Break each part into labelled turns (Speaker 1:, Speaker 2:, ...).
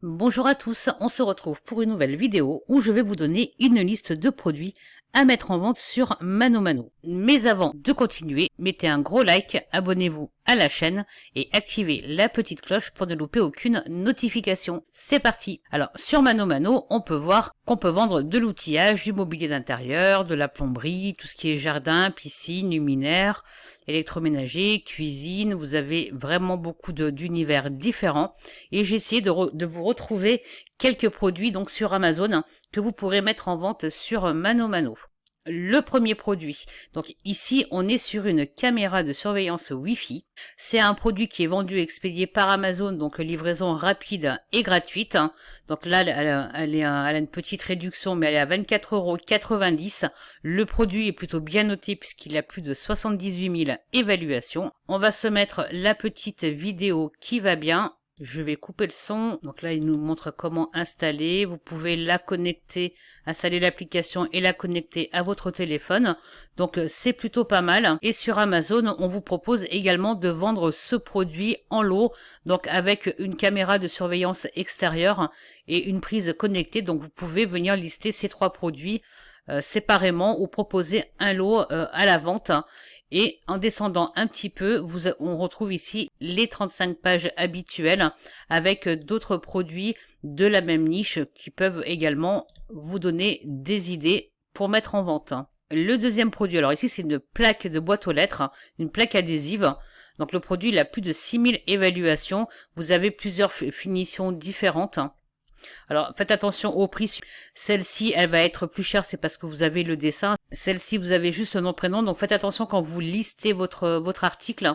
Speaker 1: Bonjour à tous, on se retrouve pour une nouvelle vidéo où je vais vous donner une liste de produits à mettre en vente sur ManoMano. Mais avant de continuer, mettez un gros like, abonnez-vous à la chaîne et activez la petite cloche pour ne louper aucune notification. C'est parti. Alors sur ManoMano, on peut voir qu'on peut vendre de l'outillage, du mobilier d'intérieur, de la plomberie, tout ce qui est jardin, piscine, luminaire, électroménager, cuisine. Vous avez vraiment beaucoup d'univers différents et j'ai essayé de vous retrouver quelques produits donc sur Amazon que vous pourrez mettre en vente sur ManoMano. Le premier produit, donc ici on est sur une caméra de surveillance Wi-Fi. C'est un produit qui est vendu et expédié par Amazon, donc livraison rapide et gratuite. Donc là elle a une petite réduction, mais elle est à 24,90 €. Le produit est plutôt bien noté puisqu'il a plus de 78 000 évaluations. On va se mettre la petite vidéo qui va bien. Je vais couper le son. Donc là, il nous montre comment installer. Vous pouvez la connecter, installer l'application et la connecter à votre téléphone. Donc c'est plutôt pas mal. Et sur Amazon, on vous propose également de vendre ce produit en lot. Donc avec une caméra de surveillance extérieure et une prise connectée. Donc vous pouvez venir lister ces trois produits séparément ou proposer un lot à la vente. Et en descendant un petit peu, on retrouve ici les 35 pages habituelles avec d'autres produits de la même niche qui peuvent également vous donner des idées pour mettre en vente. Le deuxième produit, alors ici c'est une plaque de boîte aux lettres, une plaque adhésive. Donc le produit il a plus de 6000 évaluations. Vous avez plusieurs finitions différentes. Alors faites attention au prix. Celle-ci elle va être plus chère, c'est parce que vous avez le dessin. Celle-ci vous avez juste le nom prénom, donc faites attention quand vous listez votre article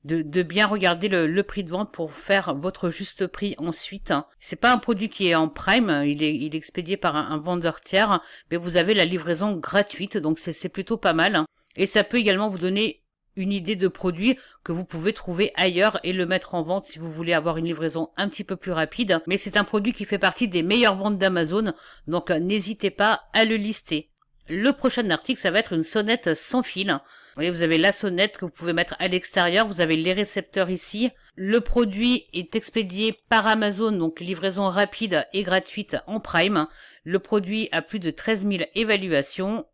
Speaker 1: de bien regarder le prix de vente pour faire votre juste prix ensuite. C'est pas un produit qui est en prime, il est expédié par un vendeur tiers, mais vous avez la livraison gratuite, donc c'est plutôt pas mal. Et ça peut également vous donner une idée de produit que vous pouvez trouver ailleurs et le mettre en vente si vous voulez avoir une livraison un petit peu plus rapide. Mais c'est un produit qui fait partie des meilleures ventes d'Amazon, donc n'hésitez pas à le lister. Le prochain article, ça va être une sonnette sans fil. Vous voyez, vous avez la sonnette que vous pouvez mettre à l'extérieur, vous avez les récepteurs ici. Le produit est expédié par Amazon, donc livraison rapide et gratuite en Prime. Le produit a plus de 13 000 évaluations.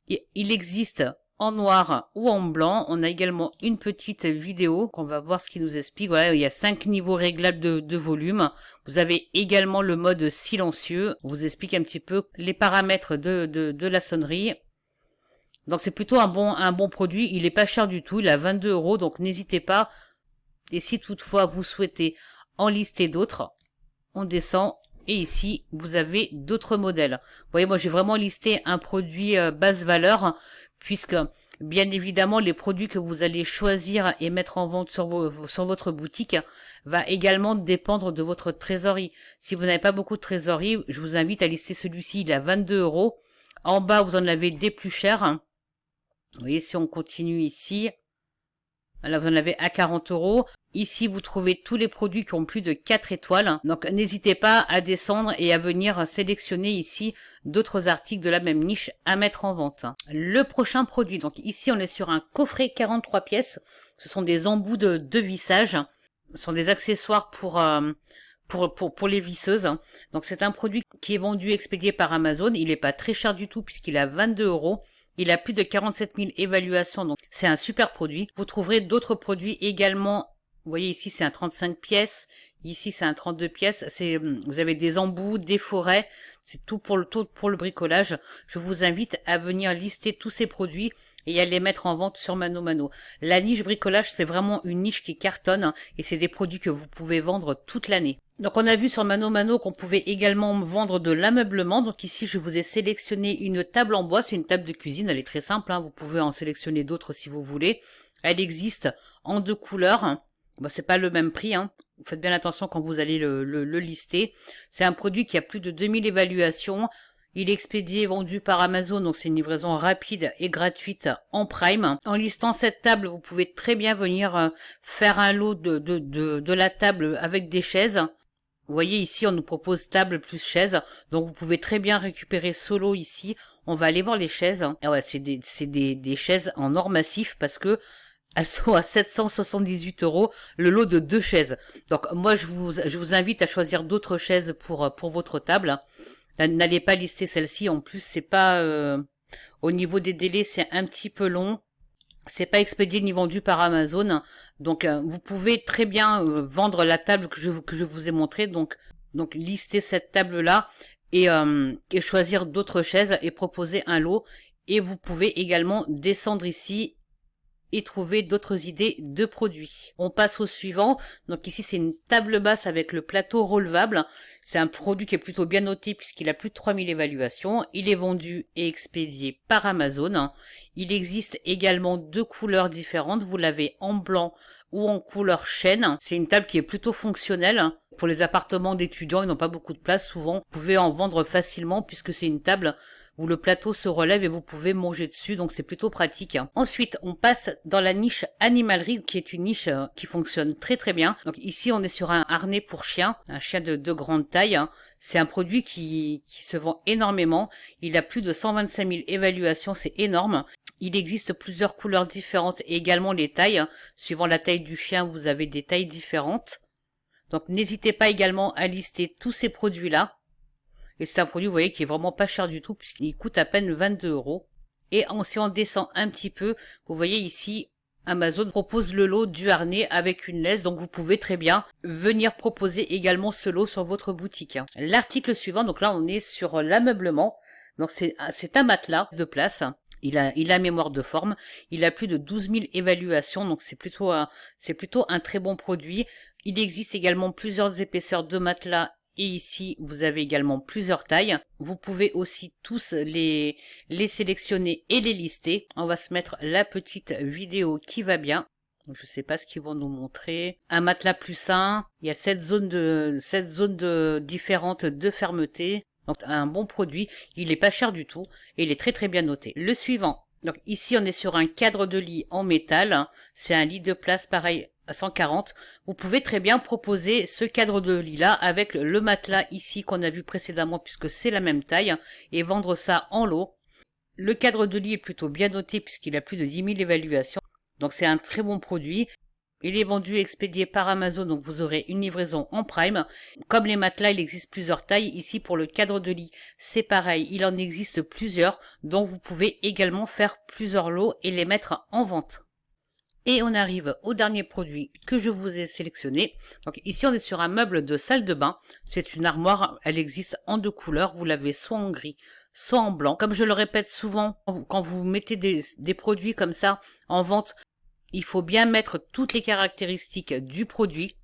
Speaker 1: Il existe en noir ou en blanc. On a également une petite vidéo qu'on va voir ce qui nous explique. Voilà, il y a 5 niveaux réglables de volume. Vous avez également le mode silencieux. On vous explique un petit peu les paramètres de la sonnerie. Donc c'est plutôt un bon produit. Il est pas cher du tout. Il est à 22 €. Donc n'hésitez pas. Et si toutefois vous souhaitez en lister d'autres, on descend. Et ici, vous avez d'autres modèles. Vous voyez, moi j'ai vraiment listé un produit basse valeur, puisque bien évidemment les produits que vous allez choisir et mettre en vente sur votre boutique va également dépendre de votre trésorerie. Si vous n'avez pas beaucoup de trésorerie, je vous invite à lister celui-ci, il est à 22 €. En bas, vous en avez des plus chers. Vous voyez, si on continue ici, là vous en avez à 40 €. Ici, vous trouvez tous les produits qui ont plus de 4 étoiles. Donc, n'hésitez pas à descendre et à venir sélectionner ici d'autres articles de la même niche à mettre en vente. Le prochain produit, donc ici, on est sur un coffret 43 pièces. Ce sont des embouts de vissage. Ce sont des accessoires pour les visseuses. Donc, c'est un produit qui est vendu et expédié par Amazon. Il n'est pas très cher du tout puisqu'il est à 22 €. Il a plus de 47 000 évaluations, donc c'est un super produit. Vous trouverez d'autres produits également. Vous voyez ici c'est un 35 pièces, ici c'est un 32 pièces. Vous avez des embouts, des forêts, c'est tout pour le bricolage. Je vous invite à venir lister tous ces produits et à les mettre en vente sur ManoMano. La niche bricolage, c'est vraiment une niche qui cartonne et c'est des produits que vous pouvez vendre toute l'année. Donc on a vu sur ManoMano qu'on pouvait également vendre de l'ameublement. Donc ici je vous ai sélectionné une table en bois, c'est une table de cuisine, elle est très simple, hein. Vous pouvez en sélectionner d'autres si vous voulez. Elle existe en 2 couleurs. Bon, c'est pas le même prix, hein. Faites bien attention quand vous allez le lister. C'est un produit qui a plus de 2000 évaluations. Il est expédié et vendu par Amazon, donc c'est une livraison rapide et gratuite en Prime. En listant cette table, vous pouvez très bien venir faire un lot de la table avec des chaises. Vous voyez ici, on nous propose table plus chaise, donc vous pouvez très bien récupérer solo ici. On va aller voir les chaises. Et ouais, c'est des chaises en or massif parce que Elles sont à 778 € le lot de 2 chaises. Donc moi je vous invite à choisir d'autres chaises pour votre table. N'allez pas lister celle-ci, en plus c'est pas au niveau des délais, c'est un petit peu long. C'est pas expédié ni vendu par Amazon. Donc vous pouvez très bien vendre la table que je vous ai montrée. Donc lister cette table-là et choisir d'autres chaises et proposer un lot. Et vous pouvez également descendre ici et trouver d'autres idées de produits. On passe au suivant. Donc ici c'est une table basse avec le plateau relevable. C'est un produit qui est plutôt bien noté puisqu'il a plus de 3000 évaluations. Il est vendu et expédié par Amazon. Il existe également 2 couleurs différentes. Vous l'avez en blanc ou en couleur chêne. C'est une table qui est plutôt fonctionnelle. Pour les appartements d'étudiants, ils n'ont pas beaucoup de place souvent. Vous pouvez en vendre facilement puisque c'est une table où le plateau se relève et vous pouvez manger dessus, donc c'est plutôt pratique. Ensuite, on passe dans la niche animalerie, qui est une niche qui fonctionne très très bien. Donc ici, on est sur un harnais pour chien, un chien de grande taille. C'est un produit qui se vend énormément. Il a plus de 125 000 évaluations, c'est énorme. Il existe plusieurs couleurs différentes et également les tailles. Suivant la taille du chien, vous avez des tailles différentes. Donc n'hésitez pas également à lister tous ces produits-là. Et c'est un produit, vous voyez, qui est vraiment pas cher du tout, puisqu'il coûte à peine 22 €. Et si on descend un petit peu, vous voyez ici, Amazon propose le lot du harnais avec une laisse, donc vous pouvez très bien venir proposer également ce lot sur votre boutique. L'article suivant, donc là on est sur l'ameublement. Donc c'est un matelas de place. Il a mémoire de forme. Il a plus de 12 000 évaluations, donc c'est plutôt un très bon produit. Il existe également plusieurs épaisseurs de matelas. Et ici, vous avez également plusieurs tailles. Vous pouvez aussi tous les sélectionner et les lister. On va se mettre la petite vidéo qui va bien. Je sais pas ce qu'ils vont nous montrer. Un matelas plus sain. Il y a 7 zones différentes de fermeté. Donc un bon produit. Il est pas cher du tout. Et il est très très bien noté. Le suivant. Donc ici, on est sur un cadre de lit en métal. C'est un lit de place pareil à 140. Vous pouvez très bien proposer ce cadre de lit là avec le matelas ici qu'on a vu précédemment puisque c'est la même taille et vendre ça en lot. Le cadre de lit est plutôt bien noté puisqu'il a plus de 10 000 évaluations. Donc c'est un très bon produit. Il est vendu et expédié par Amazon, donc vous aurez une livraison en Prime. Comme les matelas, il existe plusieurs tailles. Ici, pour le cadre de lit, c'est pareil. Il en existe plusieurs, donc vous pouvez également faire plusieurs lots et les mettre en vente. Et on arrive au dernier produit que je vous ai sélectionné. Donc ici, on est sur un meuble de salle de bain. C'est une armoire, elle existe en 2 couleurs. Vous l'avez soit en gris, soit en blanc. Comme je le répète souvent, quand vous mettez des produits comme ça en vente, il faut bien mettre toutes les caractéristiques du produit.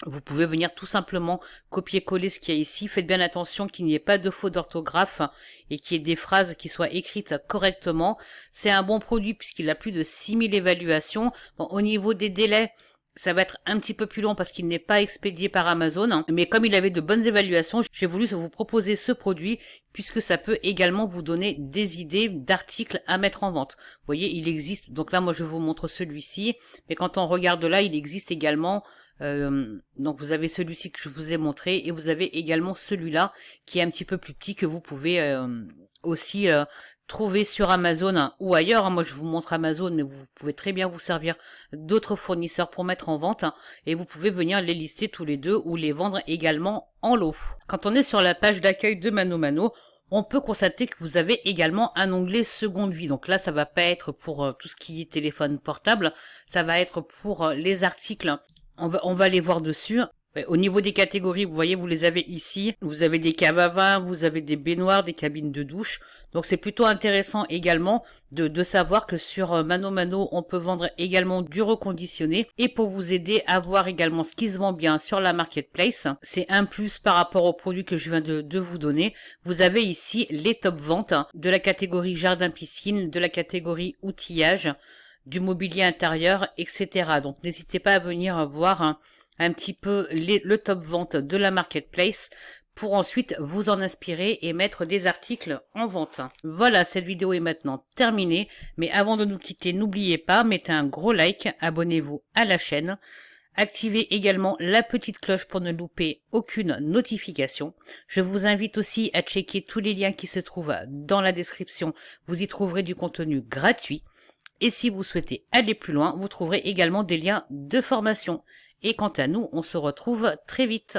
Speaker 1: Vous pouvez venir tout simplement copier-coller ce qu'il y a ici. Faites bien attention qu'il n'y ait pas de faute d'orthographe et qu'il y ait des phrases qui soient écrites correctement. C'est un bon produit puisqu'il a plus de 6000 évaluations. Bon, au niveau des délais, ça va être un petit peu plus long parce qu'il n'est pas expédié par Amazon. Mais comme il avait de bonnes évaluations, j'ai voulu vous proposer ce produit puisque ça peut également vous donner des idées d'articles à mettre en vente. Vous voyez, il existe. Donc là, moi, je vous montre celui-ci. Mais quand on regarde là, il existe également... donc vous avez celui-ci que je vous ai montré et vous avez également celui-là qui est un petit peu plus petit que vous pouvez aussi trouver sur Amazon ou ailleurs. Moi je vous montre Amazon, mais vous pouvez très bien vous servir d'autres fournisseurs pour mettre en vente et vous pouvez venir les lister tous les deux ou les vendre également en lot. Quand on est sur la page d'accueil de ManoMano, on peut constater que vous avez également un onglet seconde vie. Donc là, ça va pas être pour tout ce qui est téléphone portable, ça va être pour les articles. On va les voir dessus. Au niveau des catégories, vous voyez, vous les avez ici. Vous avez des caves à vin, vous avez des baignoires, des cabines de douche. Donc c'est plutôt intéressant également de savoir que sur ManoMano, on peut vendre également du reconditionné. Et pour vous aider à voir également ce qui se vend bien sur la marketplace, c'est un plus par rapport aux produits que je viens de vous donner. Vous avez ici les top ventes de la catégorie jardin-piscine, de la catégorie outillage, du mobilier intérieur, etc. Donc n'hésitez pas à venir voir un petit peu le top vente de la marketplace pour ensuite vous en inspirer et mettre des articles en vente. Voilà, cette vidéo est maintenant terminée, mais avant de nous quitter, n'oubliez pas, mettez un gros like, abonnez-vous à la chaîne, activez également la petite cloche pour ne louper aucune notification. Je vous invite aussi à checker tous les liens qui se trouvent dans la description, vous y trouverez du contenu gratuit. Et si vous souhaitez aller plus loin, vous trouverez également des liens de formation. Et quant à nous, on se retrouve très vite.